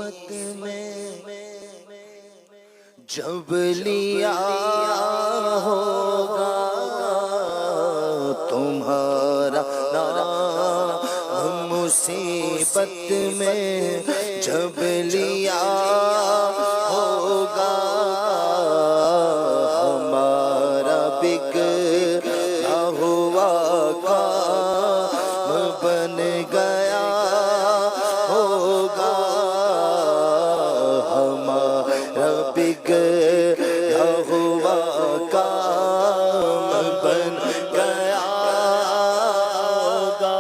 میں جب لیا ہوگا تمہارا نام مصیبت میں جب لیا ہوگا ہمارا بگڑا ہوا کام بن گیا ہوگا ہمارا بگڑا ہوا کام بن گیا ہوگا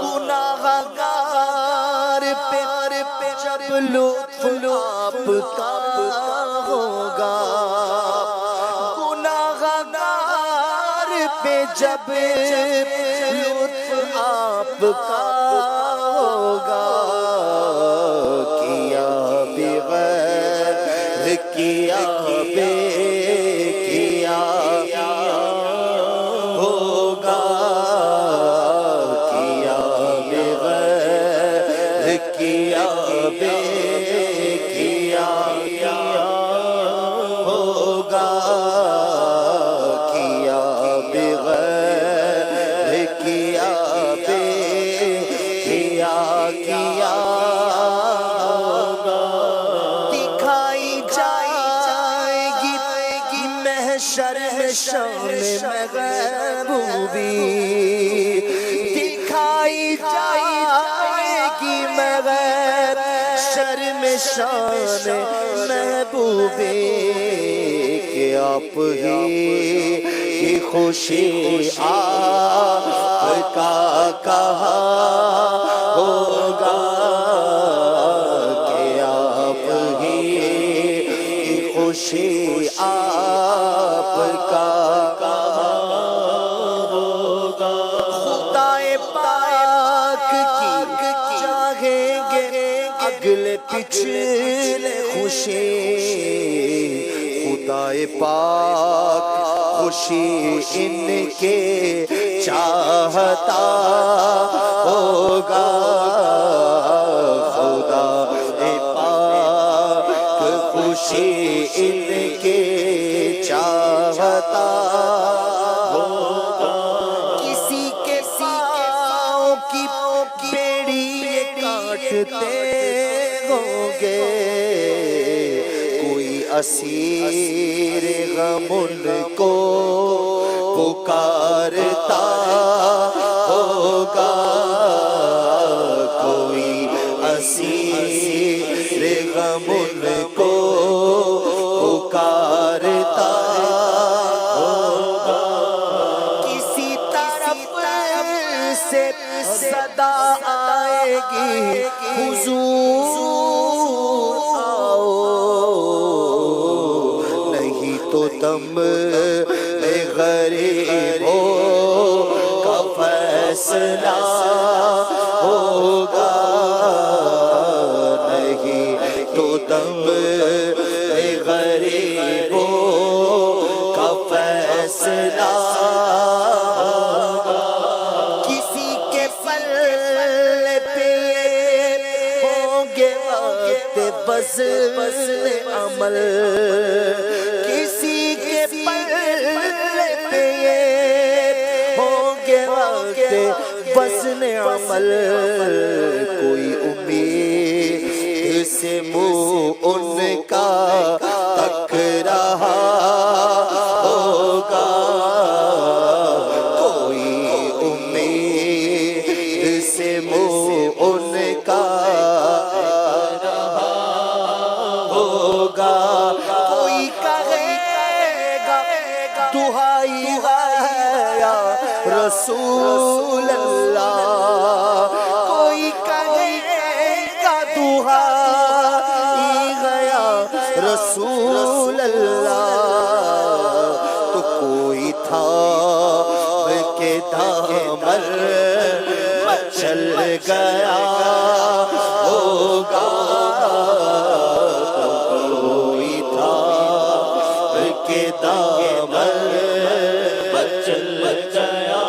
گناہ گار پہ جب لطف آپ کا ہوگا گناہ گار پہ جب لطف آپ کا ہوگا کیا بغیر کیا بے کیا ہوگا کیا بغیر کیا بے کیا ہوگا کیا بغیر کیا بے کیا ہوگا دکھائی جائے گی محشر میں شان محبوبی دکھائی جائے گی محشر میں شان محبوبی کہ آپ ہی کی خوشی آپ کا کہا ہوگا کہ آپ ہی کی خوشی آپ کا کہا ہوگا خدائے پاک کی چاہیں گے اگلے پچھلے خوشی خدائے پاک خوشی ان کے چاہتا ہوگا خدائے پاک خوشی ان کے چاہتا ہوگا کسی کے پاؤں کی بیڑی کاٹتے ہوں گے کوئی اسیر غم ان کو پکارتا ہوگا کوئی اسیر غم ان کو پکارتا ہوگا کسی طرف سے صدا آئے گی حضور تو دم غریبوں کا فیصلہ ہوگا نہیں تو دم غریبوں کا فیصلہ ہوگا کسی کے پلے پہ ہوں گے وقت وزن عمل کسی کے پلے پہ ہوں گے وقت وزن عمل کوئی امید سے منہ ان کا تک رہا ہوگا کوئی امید سے منہ ان کا ہوگا کوئی کہے گا دہائی ہے یا رسول اللہ کوئی کہے گا دہائی ہے یا رسول اللہ تو کوئی تھا کے دامن چل گیا ہوگا کوئی تھا کے دامن چل گیا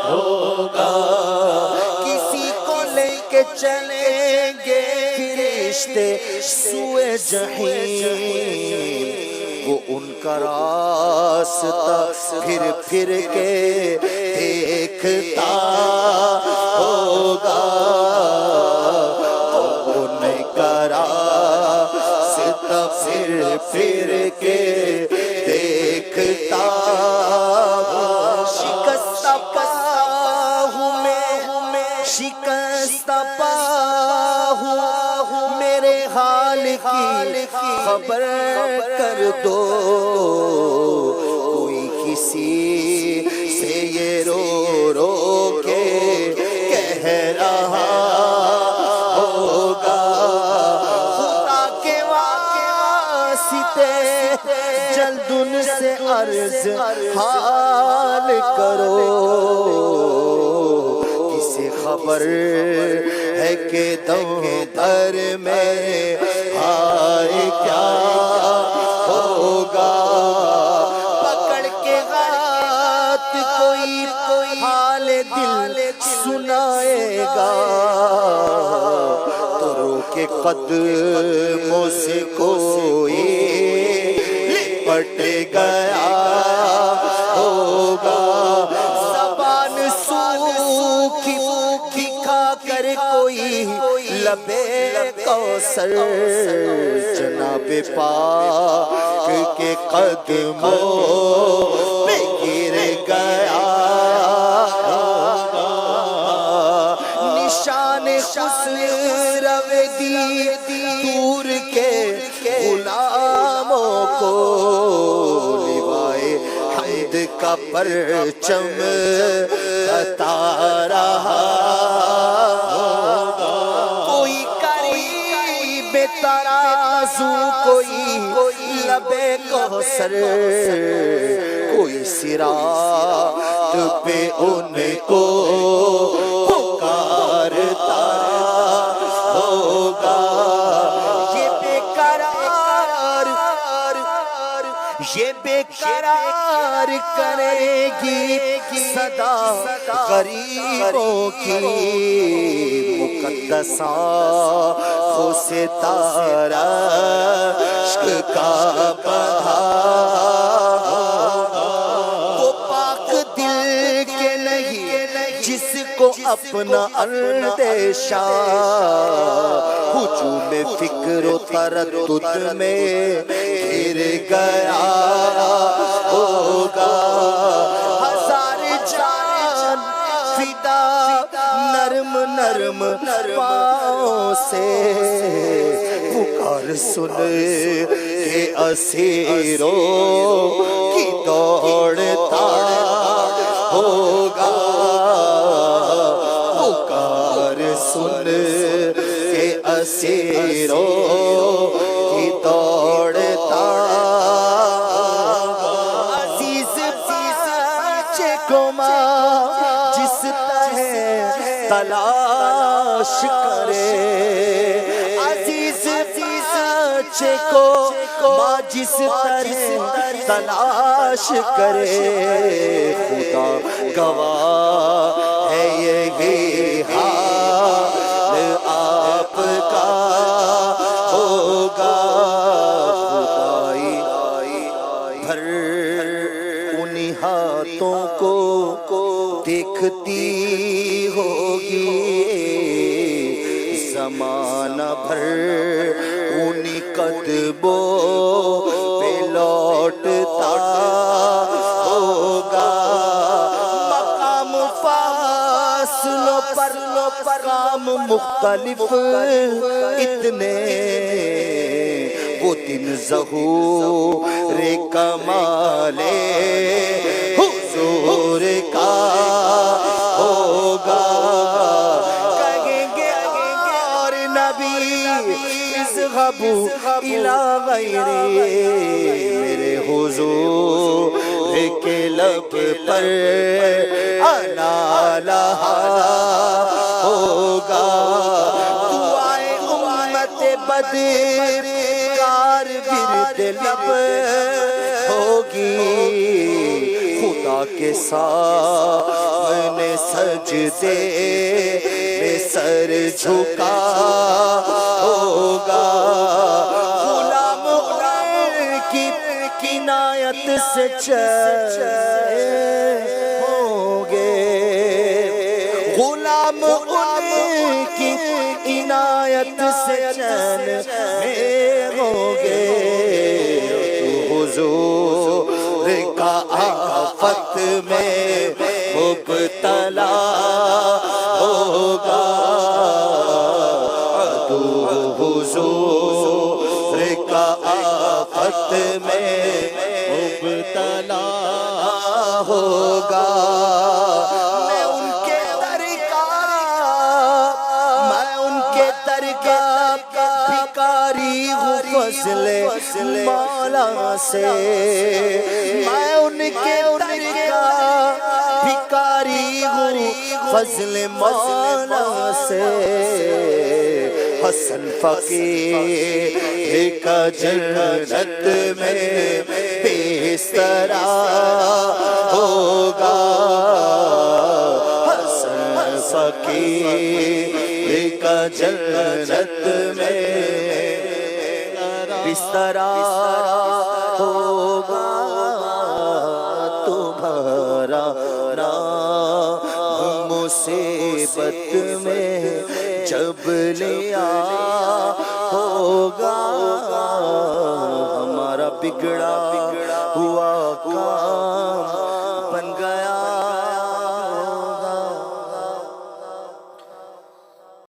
ہوگا کسی کو لے کے چلیں گے پھر فرشتے سوئے جحیم، وہ ان کا راستہ پھر پھر کے دیکھتا ہوگا، ان کا راستہ پھر پھر کے دیکھتا، شکستہ پاہوں میں شکستہ پاہوں میرے حال کی خبر کر دو، کوئی کسی سے یہ رو رو کے کہہ رہا ہوگا، خدا کے واسطے جلد ان سے عرض حال کرو، کسے خبر ہے کہ دم در میں ہائے کیا ہوگا، پکڑ کے ہاتھ کوئی حال دل سنائے گا، تو رو کے قدموں سے کوئی لپٹ گیا ہوگا، زبان سوکھی کھا کر کوئی لبے کوثر جناب پاک کے قدموں پہ گر گیا، نشان خسروی دور کے غلاموں کو لوائے حمد کا پرچم بتا رہا، کوئی قریب ترازو کوئی لبے کوثر، کوئی صراط پہ ان کو پکارتا ہوگا، یہ بے قرار کرے گی صدا غریبوں کی، مقدس آنکھوں سے تارا عشق کا بندھا، وہ پاک دل کے نہیں جس کو اپنا اندیشہ ہجوم فکر و تردد میں گر گیا ہوگا، ہزار جان فدا نرم نرم پاؤں سے پکار سن کے اسیروں کی دوڑتا ہوگا، پکار سن کے اسیروں کی دوڑتا، عزیز پیچھے کو ماں جس طرح تلاش کرے، عزیز پیچھے کو ماں جس طرح تلاش کرے، خدا گواہ ہے یہی حال آپ کا ہوگا، خدائی بھر انہی ہاتھوں کو دیکھتی ہوگی، زمانہ بھر انہی قدموں پہ لوٹتا ہوگا، مقام فاصلوں پر کام مختلف اتنے، وہ دن ظہور کمال حضور کا ہوگا، کہیں گے اور نبی اذهبوا الی غیری، میرے حضور کے لب پر آنا لہا ہوگا، دعائے امت بدکار ورد لب ہوگی، خدا کے سامنے سجدے میں سر جھکا ہوگا غلام ان کی عنایت سے چلے ہوں گے غلام ان کی عنایت سے چلے ہوں گے حضور کا آفت میں مبتلا ہوگا حضور کا آفت میں مبتلا ہوگا میں ان کے در کا بھکاری ہوں فضل مولا سے میں ان کے در کا بھکاری ہوں فضل مولا سے حسن فقیر کا جنت میں بستر ہوگا حسن فقیر کا جنت میں بستر ہوگا تمہارا نام مصیبت میں جب لیا ہوگا ہمارا بگڑا